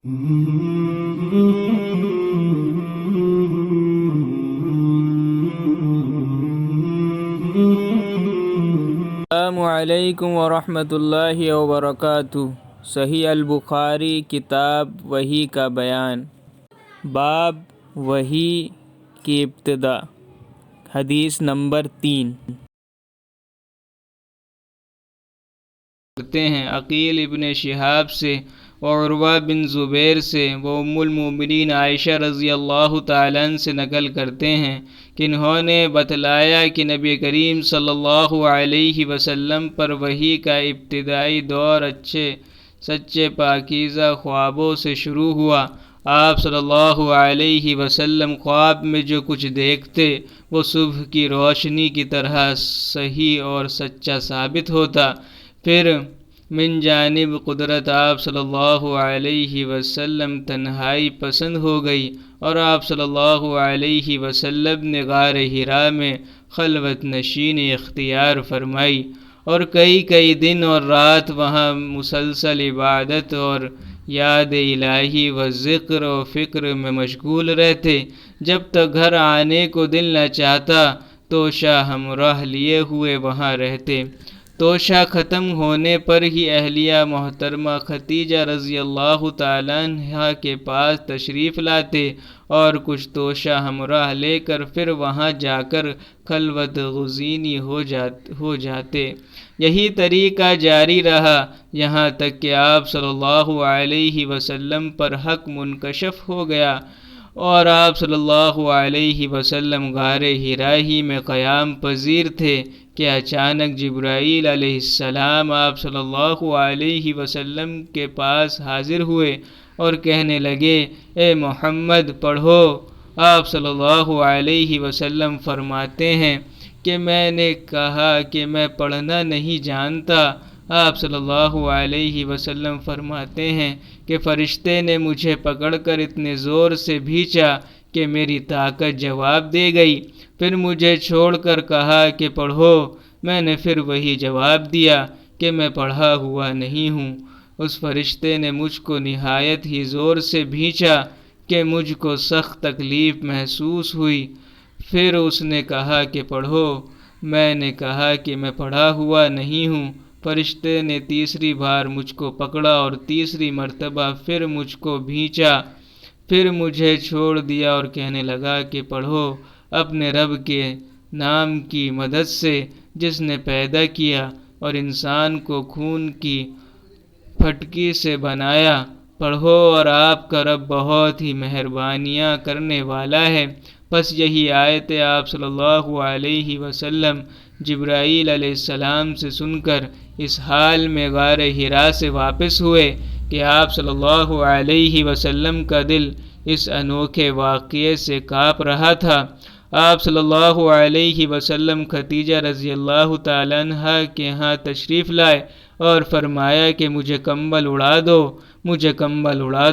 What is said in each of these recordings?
السلام علیکم ورحمۃ اللہ وبرکاتہ۔ صحیح البخاری کتاب وحی کا بیان، باب وحی کی ابتدا، حدیث نمبر 3۔ کرتے ہیں عقیل ابن شہاب سے اور عروہ بن زبیر سے، وہ ام المؤمنین عائشہ رضی اللہ تعالیٰ عنہ سے نقل کرتے ہیں کہ انہوں نے بتلایا کہ نبی کریم صلی اللہ علیہ وسلم پر وحی کا ابتدائی دور اچھے سچے پاکیزہ خوابوں سے شروع ہوا۔ آپ صلی اللہ علیہ وسلم خواب میں جو کچھ دیکھتے وہ صبح کی روشنی کی طرح صحیح اور سچا ثابت ہوتا۔ پھر من جانب قدرت آپ صلی اللہ علیہ وسلم تنہائی پسند ہو گئی اور آپ صلی اللہ علیہ وسلم نے غار حرا میں خلوت نشینی اختیار فرمائی اور کئی دن اور رات وہاں مسلسل عبادت اور یاد الہی و ذکر و فکر میں مشغول رہتے۔ جب تک گھر آنے کو دل نہ چاہتا توشہ ہمراہ لیے ہوئے وہاں رہتے۔ توشہ ختم ہونے پر ہی اہلیہ محترمہ ختیجہ رضی اللہ تعالیٰ عنہا کے پاس تشریف لاتے اور کچھ توشہ ہمراہ لے کر پھر وہاں جا کر خلوت گزینی ہو جاتے۔ یہی طریقہ جاری رہا یہاں تک کہ آپ صلی اللہ علیہ وسلم پر حق منکشف ہو گیا اور آپ صلی اللہ علیہ وسلم غار حرا ہی میں قیام پذیر تھے کہ اچانک جبرائیل علیہ السلام آپ صلی اللہ علیہ وسلم کے پاس حاضر ہوئے اور کہنے لگے، اے محمد پڑھو۔ آپ صلی اللہ علیہ وسلم فرماتے ہیں کہ میں نے کہا کہ میں پڑھنا نہیں جانتا۔ آپ صلی اللہ علیہ وسلم فرماتے ہیں کہ فرشتے نے مجھے پکڑ کر اتنے زور سے بھینچا کہ میری طاقت جواب دے گئی، پھر مجھے چھوڑ کر کہا کہ پڑھو۔ میں نے پھر وہی جواب دیا کہ میں پڑھا ہوا نہیں ہوں۔ اس فرشتے نے مجھ کو نہایت ہی زور سے بھینچا کہ مجھ کو سخت تکلیف محسوس ہوئی، پھر اس نے کہا کہ پڑھو۔ میں نے کہا کہ میں پڑھا ہوا نہیں ہوں۔ فرشتے نے تیسری بار مجھ کو پکڑا اور تیسری مرتبہ پھر مجھ کو بھینچا، پھر مجھے چھوڑ دیا اور کہنے لگا کہ پڑھو، اپنے رب کے نام کی مدد سے جس نے پیدا کیا اور انسان کو خون کی پھٹکی سے بنایا، پڑھو اور آپ کا رب بہت ہی مہربانیاں کرنے والا ہے۔ بس یہی آیتیں آپ صلی اللہ علیہ وسلم جبرائیل علیہ السلام سے سن کر اس حال میں غار حرا سے واپس ہوئے کہ آپ صلی اللہ علیہ وسلم کا دل اس انوکھے واقعے سے کانپ رہا تھا۔ آپ صلی اللہ علیہ وسلم ختیجہ رضی اللہ تعالیٰ عنہا کے ہاں تشریف لائے اور فرمایا کہ مجھے کمبل اڑا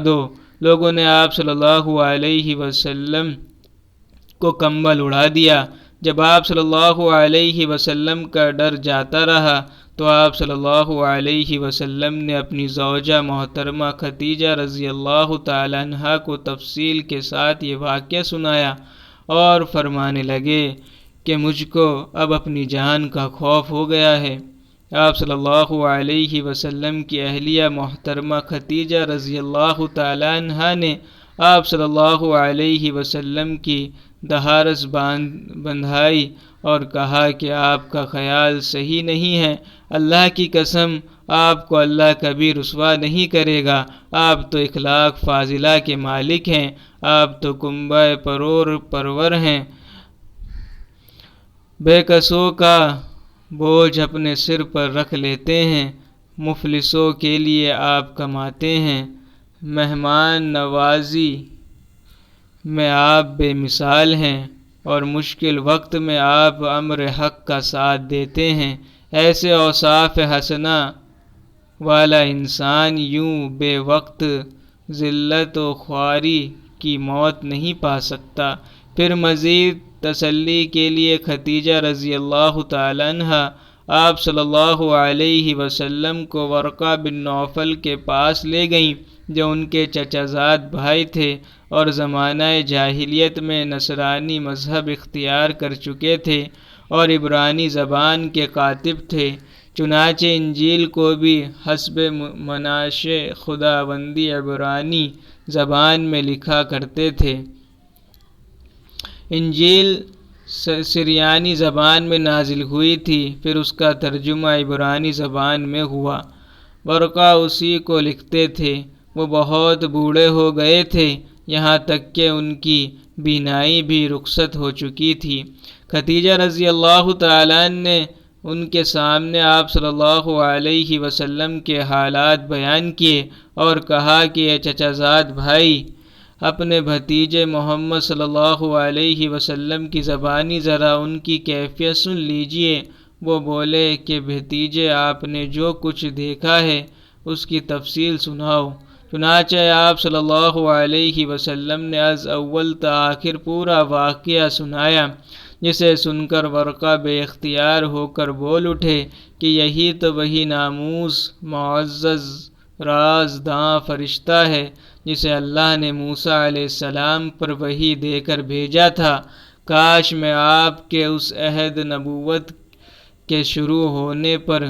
دو۔ لوگوں نے آپ صلی اللہ علیہ وسلم کو کمبل اڑا دیا۔ جب آپ صلی اللہ علیہ وسلم کا ڈر جاتا رہا تو آپ صلی اللہ علیہ وسلم نے اپنی زوجہ محترمہ ختیجہ رضی اللہ تعالیٰ عنہا کو تفصیل کے ساتھ یہ واقعہ سنایا اور فرمانے لگے کہ مجھ کو اب اپنی جان کا خوف ہو گیا ہے۔ آپ صلی اللہ علیہ وسلم کی اہلیہ محترمہ ختیجہ رضی اللہ تعالیٰ عنہا نے آپ صلی اللہ علیہ وسلم کی دھارس بندھائی اور کہا کہ آپ کا خیال صحیح نہیں ہے، اللہ کی قسم آپ کو اللہ کبھی رسوا نہیں کرے گا، آپ تو اخلاق فاضلہ کے مالک ہیں، آپ تو کنبہ پرور ہیں، بے کسوں کا بوجھ اپنے سر پر رکھ لیتے ہیں، مفلسوں کے لیے آپ کماتے ہیں، مہمان نوازی میں آپ بے مثال ہیں اور مشکل وقت میں آپ امر حق کا ساتھ دیتے ہیں۔ ایسے اوصاف حسنہ والا انسان یوں بے وقت ذلت و خواری کی موت نہیں پا سکتا۔ پھر مزید تسلی کے لیے ختیجہ رضی اللہ تعالیٰ عنہا آپ صلی اللہ علیہ وسلم کو ورقہ بن نوفل کے پاس لے گئیں جو ان کے چچا زاد بھائی تھے اور زمانہ جاہلیت میں نصرانی مذہب اختیار کر چکے تھے اور عبرانی زبان کے کاتب تھے، چنانچہ انجیل کو بھی حسب مناشے خداوندی عبرانی زبان میں لکھا کرتے تھے۔ انجیل سریانی زبان میں نازل ہوئی تھی، پھر اس کا ترجمہ عبرانی زبان میں ہوا۔ ورقہ اسی کو لکھتے تھے۔ وہ بہت بوڑھے ہو گئے تھے، یہاں تک کہ ان کی بینائی بھی رخصت ہو چکی تھی۔ خدیجہ رضی اللہ تعالیٰ نے ان کے سامنے آپ صلی اللہ علیہ وسلم کے حالات بیان کیے اور کہا کہ اے چچا زاد بھائی، اپنے بھتیجے محمد صلی اللہ علیہ وسلم کی زبانی ذرا ان کی کیفیت سن لیجئے۔ وہ بولے کہ بھتیجے، آپ نے جو کچھ دیکھا ہے اس کی تفصیل سناؤ۔ چنانچہ آپ صلی اللہ علیہ وسلم نے از اول تا آخر پورا واقعہ سنایا، جسے سن کر ورقہ بے اختیار ہو کر بول اٹھے کہ یہی تو وہی ناموس معزز رازداں فرشتہ ہے جسے اللہ نے موسیٰ علیہ السلام پر وحی دے کر بھیجا تھا۔ کاش میں آپ کے اس عہد نبوت کے شروع ہونے پر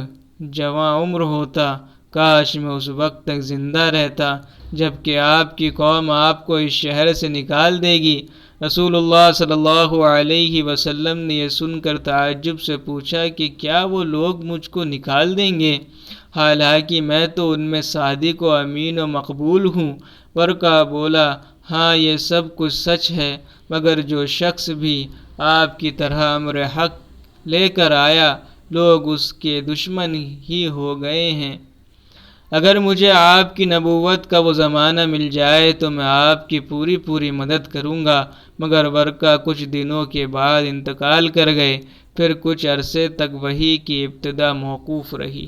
جواں عمر ہوتا، کاش میں اس وقت تک زندہ رہتا جبکہ آپ کی قوم آپ کو اس شہر سے نکال دے گی۔ رسول اللہ صلی اللہ علیہ وسلم نے یہ سن کر تعجب سے پوچھا کہ کیا وہ لوگ مجھ کو نکال دیں گے، حالانکہ میں تو ان میں صادق و امین و مقبول ہوں؟ ورقہ بولا، ہاں یہ سب کچھ سچ ہے، مگر جو شخص بھی آپ کی طرح امر حق لے کر آیا، لوگ اس کے دشمن ہی ہو گئے ہیں۔ اگر مجھے آپ کی نبوت کا وہ زمانہ مل جائے تو میں آپ کی پوری مدد کروں گا۔ مگر ورقہ کچھ دنوں کے بعد انتقال کر گئے، پھر کچھ عرصے تک وحی کی ابتدا موقوف رہی۔